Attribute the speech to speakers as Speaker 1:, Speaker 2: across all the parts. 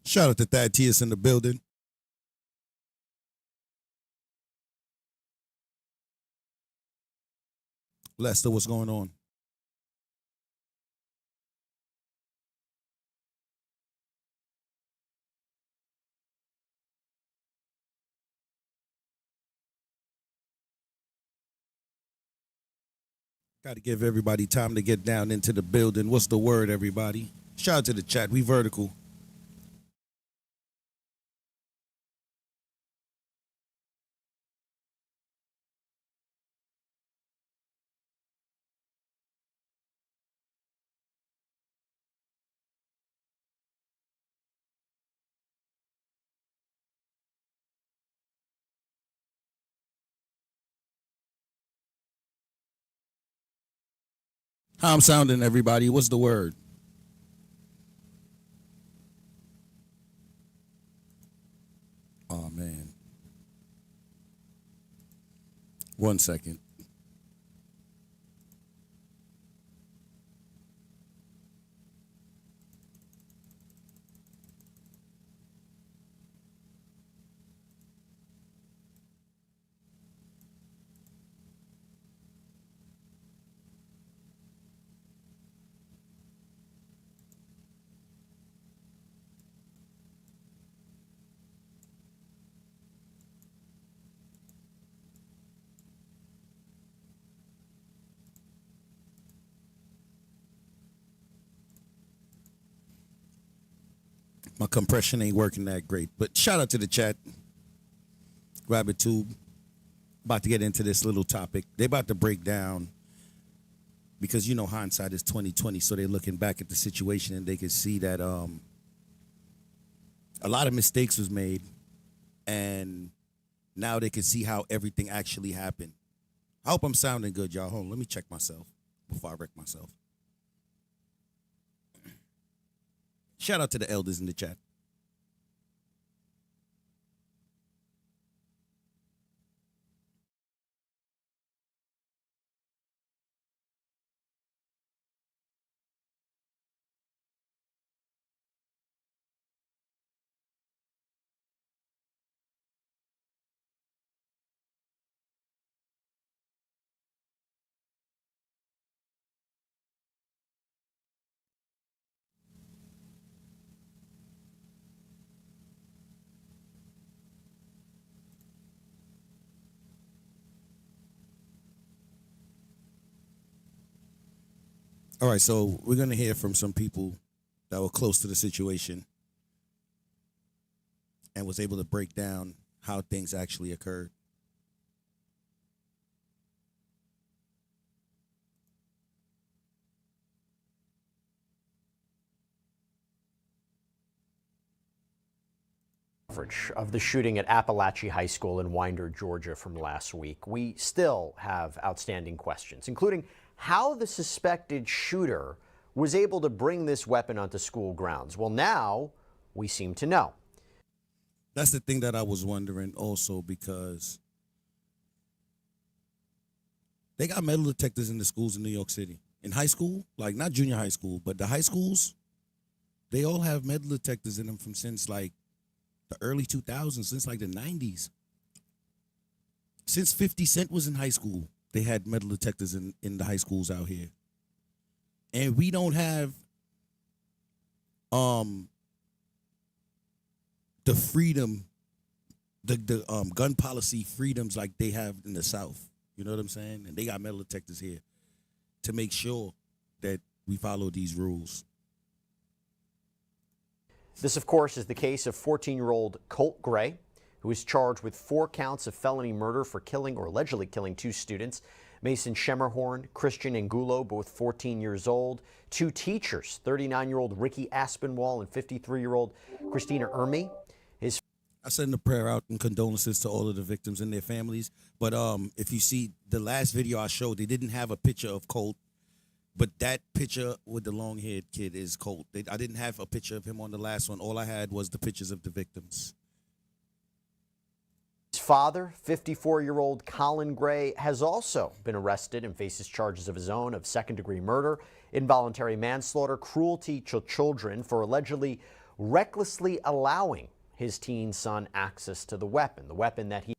Speaker 1: Shout out to Thaddeus in the building. Lester, what's going on? Got to give everybody time to get down into the building. What's the word, everybody? Shout out to the chat. We vertical. How I'm sounding, everybody? What's the word? Oh, man. 1 second. My compression ain't working that great. But shout out to the chat. Grab a tube. About to get into this little topic. They about to break down, because you know hindsight is 2020, so they're looking back at the situation and they can see that a lot of mistakes was made, and now they can see how everything actually happened. I hope I'm sounding good, y'all. Hold on, let me check myself before I wreck myself. Shout out to the elders in the chat. All right, so we're going to hear from some people that were close to the situation and was able to break down how things actually occurred.
Speaker 2: Coverage of the shooting at Apalachee High School in Winder, Georgia from last week. We still have outstanding questions, including how the suspected shooter was able to bring this weapon onto school grounds. Well, now we seem to know.
Speaker 1: That's the thing that I was wondering also, because they got metal detectors in the schools in New York City. In high school, like not junior high school, but the high schools, they all have metal detectors in them from since like the early 2000s, since like the 90s. Since 50 Cent was in high school, they had metal detectors in the high schools out here. And we don't have the freedom, the gun policy freedoms like they have in the South. You know what I'm saying? And they got metal detectors here to make sure that we follow these rules.
Speaker 2: This, of course, is the case of 14-year-old Colt Gray, who is charged with 4 counts of felony murder for killing or allegedly killing 2 students. Mason Schemerhorn, Christian Angulo, both 14 years old. 2 teachers, 39-year-old Ricky Aspinwall and 53-year-old Christina Ermy.
Speaker 1: I send a prayer out and condolences to all of the victims and their families. But if you see the last video I showed, they didn't have a picture of Colt. But that picture with the long-haired kid is Colt. I didn't have a picture of him on the last one. All I had was the pictures of the victims.
Speaker 2: His father, 54-year-old Colin Gray, has also been arrested and faces charges of his own of second-degree murder, involuntary manslaughter, cruelty to children for allegedly recklessly allowing his teen son access to the weapon that he.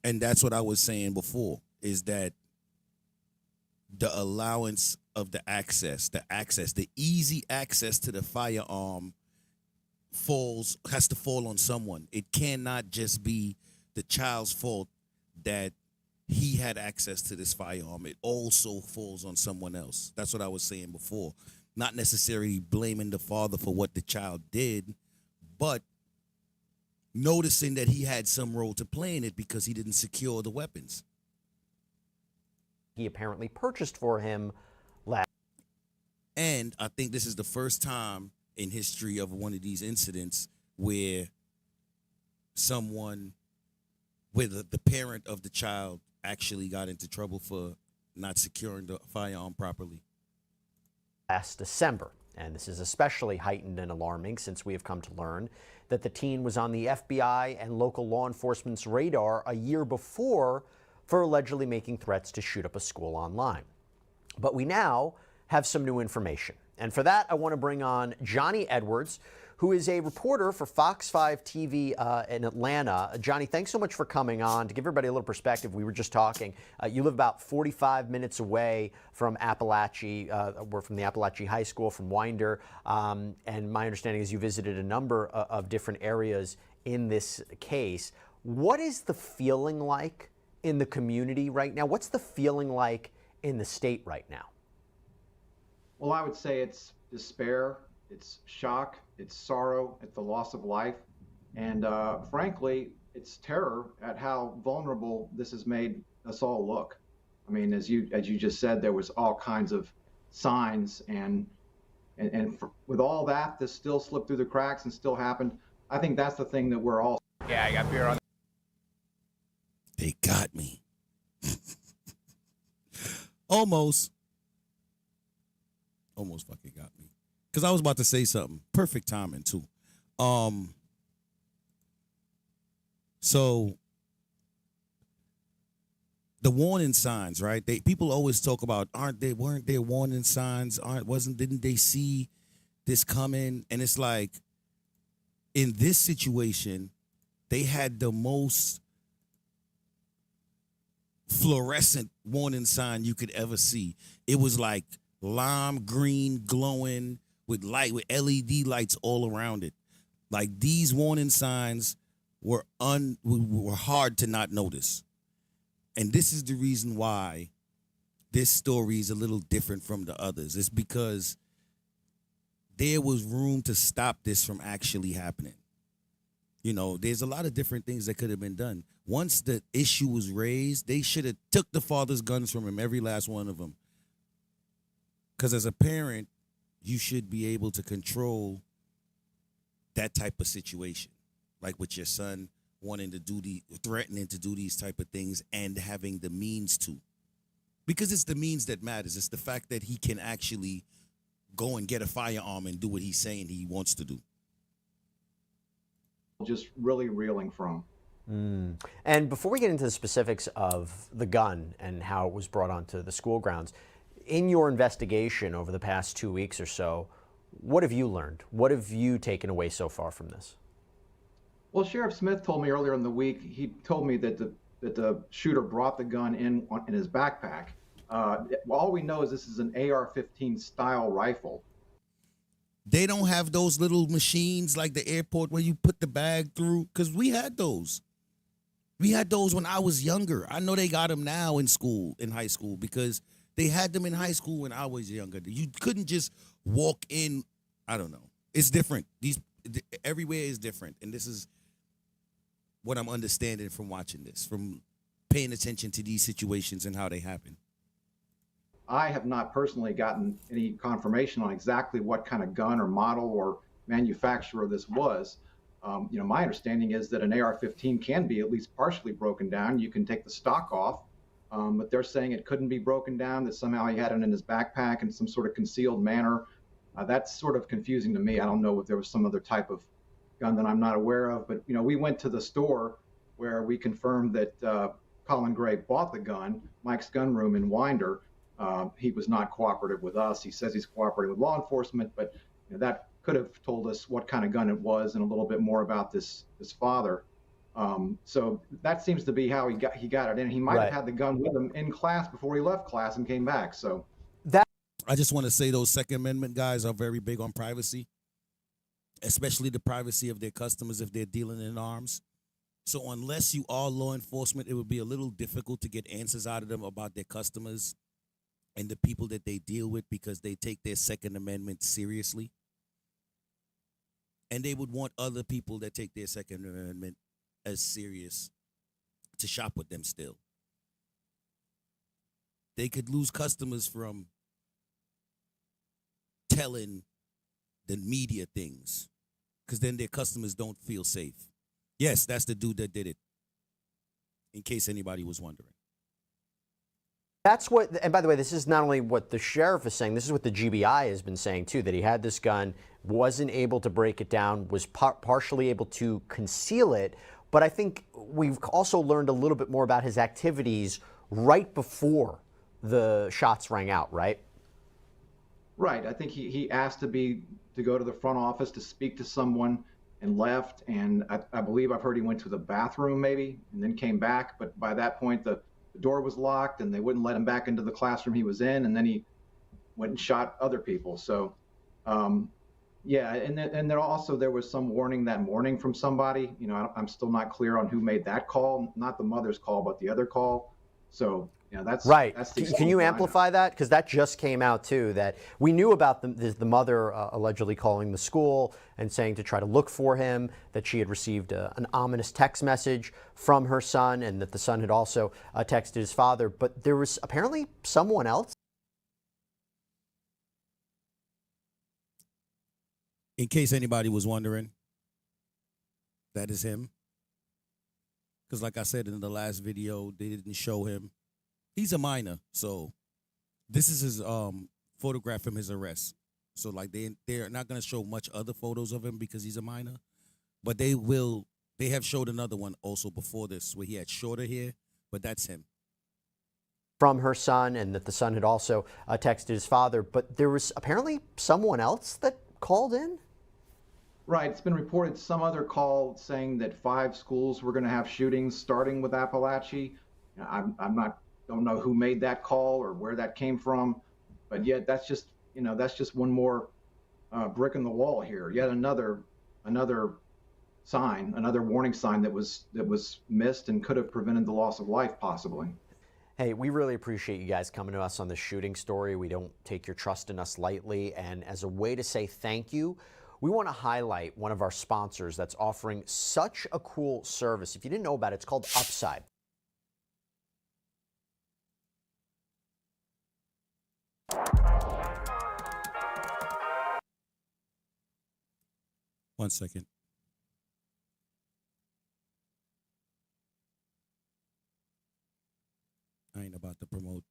Speaker 1: And that's what I was saying before, is that the allowance of the easy access to the firearm has to fall on someone. It cannot just be the child's fault that he had access to this firearm. It also falls on someone else. That's what I was saying before. Not necessarily blaming the father for what the child did, but noticing that he had some role to play in it because he didn't secure the weapons.
Speaker 2: He apparently purchased for him.
Speaker 1: And I think this is the first time in history of one of these incidents where the parent of the child actually got into trouble for not securing the firearm properly.
Speaker 2: Last December. And this is especially heightened and alarming since we have come to learn that the teen was on the FBI and local law enforcement's radar a year before for allegedly making threats to shoot up a school online. But we now have some new information. And for that, I want to bring on Johnny Edwards, who is a reporter for Fox 5 TV in Atlanta. Johnny, thanks so much for coming on. To give everybody a little perspective, we were just talking. You live about 45 minutes away from Apalachee. We're from the Apalachee High School, from Winder. And my understanding is you visited a number of different areas in this case. What is the feeling like in the community right now? What's the feeling like in the state right now?
Speaker 3: Well, I would say it's despair, it's shock, it's sorrow at the loss of life, and frankly, it's terror at how vulnerable this has made us all look. I mean, as you just said, there was all kinds of signs, and with all that, this still slipped through the cracks and still happened. I think that's the thing that we're all.
Speaker 4: Yeah, I got beer on.
Speaker 1: They got me. Almost fucking got me. Because I was about to say something. Perfect timing, too. So the warning signs, right? People always talk about, weren't there warning signs? Didn't they see this coming? And it's like, in this situation, they had the most fluorescent warning sign you could ever see. It was like lime green, glowing with LED lights all around it. Like, these warning signs were hard to not notice. And this is the reason why this story is a little different from the others. It's because there was room to stop this from actually happening. You know, there's a lot of different things that could have been done. Once the issue was raised, they should have took the father's guns from him, every last one of them. Because as a parent, you should be able to control that type of situation. Like with your son wanting to threatening to do these type of things and having the means to. Because it's the means that matters. It's the fact that he can actually go and get a firearm and do what he's saying he wants to do.
Speaker 3: Just really reeling from.
Speaker 2: And before we get into the specifics of the gun and how it was brought onto the school grounds, in your investigation over the past 2 weeks or so, what have you learned? What have you taken away so far from this?
Speaker 3: Well, Sheriff Smith told me earlier in the week, he told me that the shooter brought the gun in his backpack. All we know is this is an AR-15 style rifle.
Speaker 1: They don't have those little machines like the airport where you put the bag through, because we had those. We had those when I was younger. I know they got them now in high school, because they had them in high school when I was younger. You couldn't just walk in. I don't know. It's different. Everywhere is different. And this is what I'm understanding from watching this, from paying attention to these situations and how they happen.
Speaker 3: I have not personally gotten any confirmation on exactly what kind of gun or model or manufacturer this was. My understanding is that an AR-15 can be at least partially broken down. You can take the stock off, but they're saying it couldn't be broken down, that somehow he had it in his backpack in some sort of concealed manner. That's sort of confusing to me. I don't know if there was some other type of gun that I'm not aware of, but we went to the store where we confirmed that Colt Gray bought the gun, Mike's Gun Room in Winder. He was not cooperative with us. He says he's cooperating with law enforcement, but that could have told us what kind of gun it was and a little bit more about this father. So that seems to be how he got it in. He might have
Speaker 2: Right.
Speaker 3: had the gun with him in class before he left class and came back. So
Speaker 2: That
Speaker 1: I just want to say those Second Amendment guys are very big on privacy, especially the privacy of their customers if they're dealing in arms. So unless you are law enforcement, it would be a little difficult to get answers out of them about their customers and the people that they deal with because they take their Second Amendment seriously. And they would want other people that take their Second Amendment as serious to shop with them still. They could lose customers from telling the media things because then their customers don't feel safe. Yes, that's the dude that did it, in case anybody was wondering.
Speaker 2: That's what, and by the way, this is not only what the sheriff is saying, this is what the GBI has been saying too, that he had this gun, wasn't able to break it down, was partially able to conceal it. But I think we've also learned a little bit more about his activities right before the shots rang out, right?
Speaker 3: right, I think he asked to go to the front office to speak to someone and left. And I believe I've heard he went to the bathroom maybe and then came back. But by that point, the door was locked and they wouldn't let him back into the classroom he was in. And then he went and shot other people. So, yeah. And then also there was some warning that morning from somebody. You know, I'm still not clear on who made that call, not the mother's call, but the other call. So, yeah, that's
Speaker 2: right.
Speaker 3: That's
Speaker 2: Can you amplify that? Because that just came out too, that we knew about the mother allegedly calling the school and saying to try to look for him, that she had received an ominous text message from her son, and that the son had also texted his father. But there was apparently someone else.
Speaker 1: In case anybody was wondering, that is him. Because like I said in the last video, they didn't show him. He's a minor, so this is his photograph from his arrest. So like they're not gonna show much other photos of him because he's a minor, but they have showed another one also before this where he had shorter hair, but that's him.
Speaker 2: From her son, and that the son had also texted his father. But there was apparently someone else that called in.
Speaker 3: Right. It's been reported some other call saying that 5 schools were going to have shootings starting with Apalachee. Don't know who made that call or where that came from, but yet that's just one more brick in the wall here. Yet another sign, another warning sign that was missed and could have prevented the loss of life possibly.
Speaker 2: Hey, we really appreciate you guys coming to us on this shooting story. We don't take your trust in us lightly. And as a way to say thank you, we want to highlight one of our sponsors that's offering such a cool service. If you didn't know about it, it's called Upside.
Speaker 1: One second. I ain't about to promote.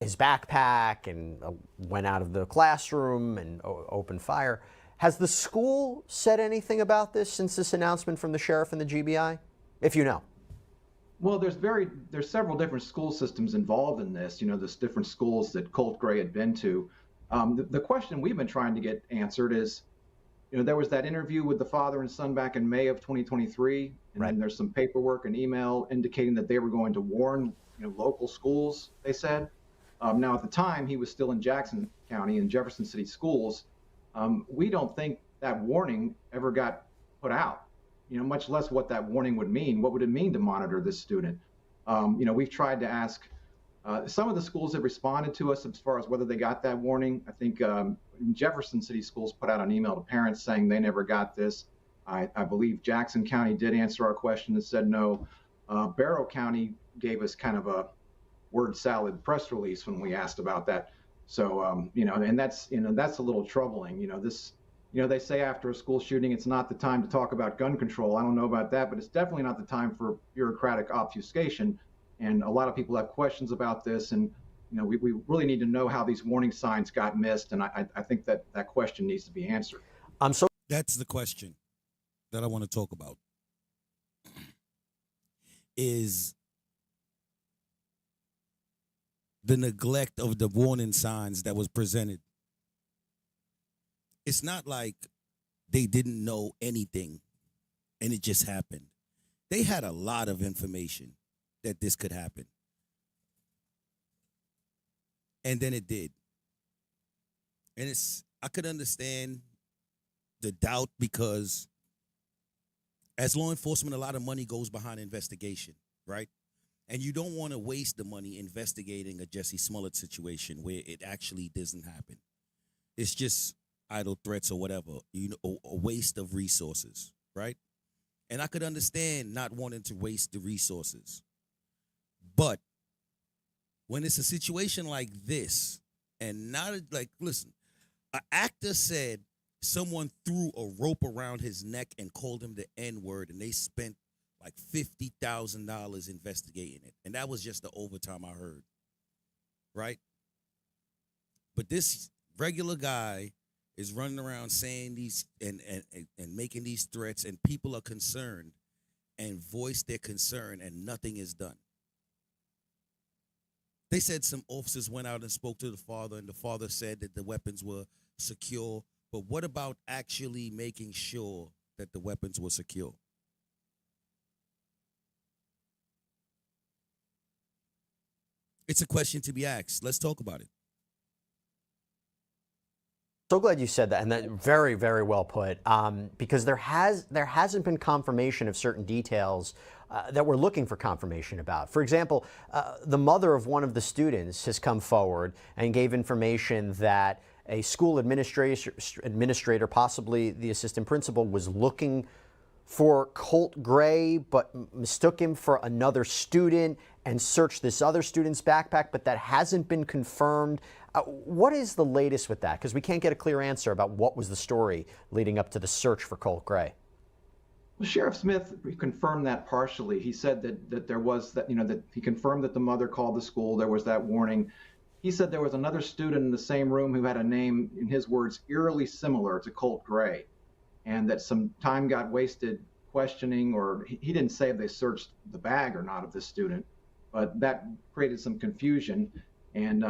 Speaker 2: His backpack and went out of the classroom and opened fire. Has the school said anything about this since this announcement from the sheriff and the GBI? If you know.
Speaker 3: Well, there's several different school systems involved in this. You know, there's different schools that Colt Gray had been to. The question we've been trying to get answered is, you know, there was that interview with the father and son back in May of 2023, and then there's some paperwork and email indicating that they were going to warn, you know, local schools. They said. Now, at the time, he was still in Jackson County in Jefferson City schools. We don't think that warning ever got put out. You know, much less what that warning would mean. What would it mean to monitor this student? You know, we've tried to ask. Some of the schools have responded to us as far as whether they got that warning. I think Jefferson City schools put out an email to parents saying they never got this. I believe Jackson County did answer our question and said no. Barrow County gave us kind of a word salad press release when we asked about that. So, you know, and that's a little troubling. You know, they say after a school shooting, it's not the time to talk about gun control. I don't know about that, but it's definitely not the time for bureaucratic obfuscation. And a lot of people have questions about this. And, you know, we really need to know how these warning signs got missed. And I think that question needs to be answered.
Speaker 1: That's the question that I want to talk about. Is the neglect of the warning signs that was presented. It's not like they didn't know anything and it just happened. They had a lot of information that this could happen. And then it did. And I could understand the doubt because as law enforcement, a lot of money goes behind investigation, right? And you don't want to waste the money investigating a Jesse Smollett situation where it actually doesn't happen. It's just idle threats or whatever, a waste of resources, right? And I could understand not wanting to waste the resources. But when it's a situation like this, and not like, listen, an actor said someone threw a rope around his neck and called him the N-word, and they spent like $50,000 investigating it. And that was just the overtime I heard, right? But this regular guy is running around saying these and making these threats, and people are concerned and voice their concern, and nothing is done. They said some officers went out and spoke to the father, and the father said that the weapons were secure. But what about actually making sure that the weapons were secure? It's a question to be asked. Let's talk about it.
Speaker 2: So glad you said that, and that very, very well put. Because there hasn't been confirmation of certain details that we're looking for confirmation about. For example, the mother of one of the students has come forward and gave information that a school administrator, possibly the assistant principal, was looking for Colt Gray, but mistook him for another student and searched this other student's backpack, but that hasn't been confirmed. What is the latest with that? Because we can't get a clear answer about what was the story leading up to the search for Colt Gray.
Speaker 3: Well, Sheriff Smith confirmed that partially. He said that there was that, that he confirmed that the mother called the school. There was that warning. He said there was another student in the same room who had a name, in his words, eerily similar to Colt Gray, and that some time got wasted questioning, or he didn't say if they searched the bag or not of this student, but that created some confusion. And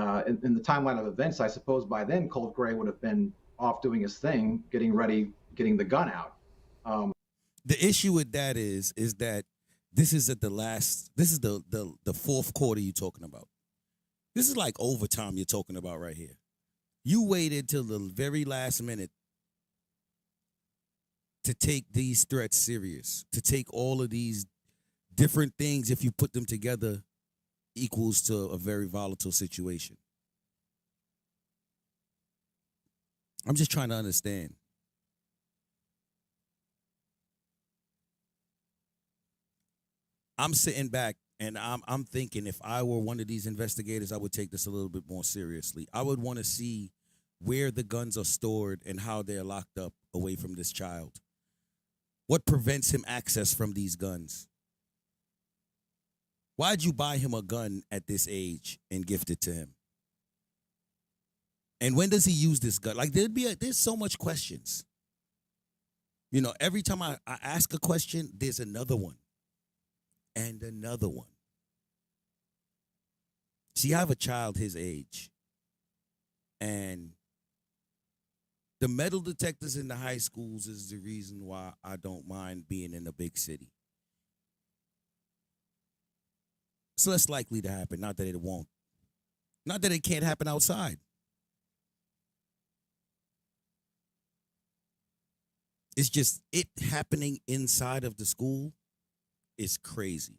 Speaker 3: in the timeline of events, I suppose by then Colt Gray would have been off doing his thing, getting ready, getting the gun out.
Speaker 1: The issue with that is that this is the fourth quarter you're talking about. This is like overtime you're talking about right here. You waited till the very last minute to take these threats serious, to take all of these different things, if you put them together, equals to a very volatile situation. I'm just trying to understand. I'm sitting back and I'm thinking, if I were one of these investigators, I would take this a little bit more seriously. I would want to see where the guns are stored and how they're locked up away from this child. What prevents him access from these guns? Why'd you buy him a gun at this age and gift it to him? And when does he use this gun? Like, there's so much questions. Every time I ask a question, there's another one. And another one. See, I have a child his age. And the metal detectors in the high schools is the reason why I don't mind being in a big city. It's less likely to happen, not that it won't. Not that it can't happen outside. It's just it happening inside of the school is crazy.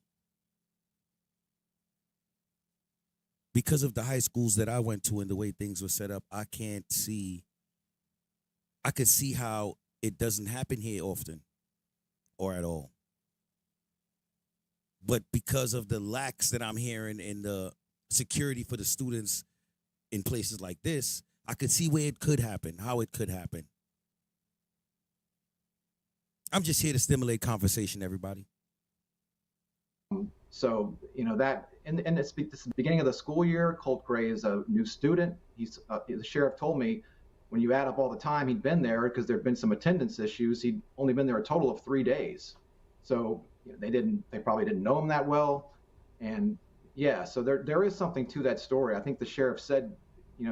Speaker 1: Because of the high schools that I went to and the way things were set up, I could see how it doesn't happen here often or at all. But because of the lacks that I'm hearing in the security for the students in places like this, I could see where it could happen, how it could happen. I'm just here to stimulate conversation, everybody.
Speaker 3: So, that, and this is the beginning of the school year. Colt Gray is a new student. The sheriff told me when you add up all the time he'd been there, because there'd been some attendance issues, he'd only been there a total of 3 days. So they probably didn't know him that well. And Yeah, so there is something to that story. I think the sheriff said,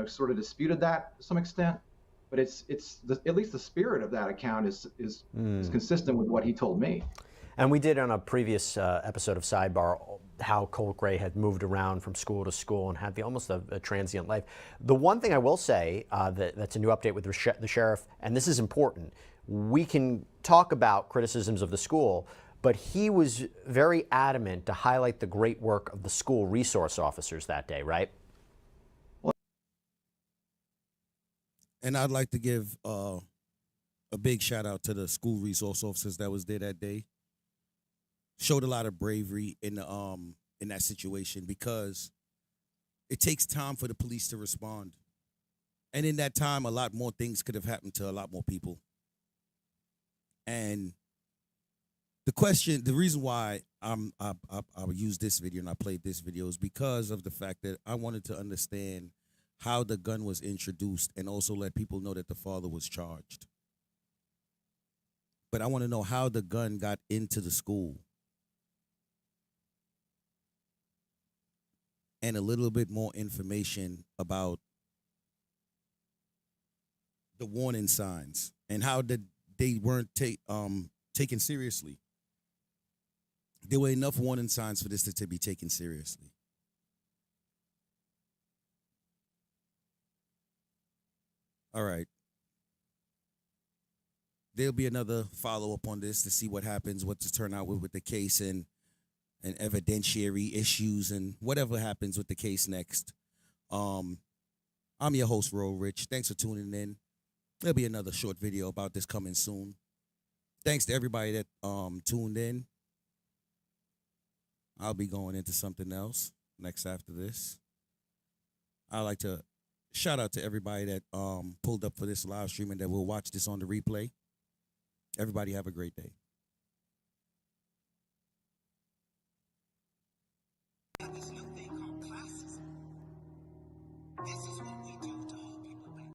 Speaker 3: sort of disputed that to some extent, but at least the spirit of that account is consistent with what he told me.
Speaker 2: And we did on a previous episode of Sidebar how Colt Gray had moved around from school to school and had almost a transient life. The one thing I will say that's a new update with the sheriff, and this is important, we can talk about criticisms of the school, but he was very adamant to highlight the great work of the school resource officers that day, right?
Speaker 1: And I'd like to give a big shout out to the school resource officers that was there that day. Showed a lot of bravery in that situation, because it takes time for the police to respond, and in that time, a lot more things could have happened to a lot more people. And the reason why I use this video and I played this video is because of the fact that I wanted to understand how the gun was introduced, and also let people know that the father was charged. But I want to know how the gun got into the school, and a little bit more information about the warning signs and how they weren't taken seriously. There were enough warning signs for this to be taken seriously. All right. There'll be another follow-up on this to see what happens, what to turn out with the case, and evidentiary issues and whatever happens with the case next. I'm your host, Ro Rich. Thanks for tuning in. There'll be another short video about this coming soon. Thanks to everybody that tuned in. I'll be going into something else next after this. I'd like to shout out to everybody that pulled up for this live stream and that will watch this on the replay. Everybody have a great day. This is what they call classism. This is what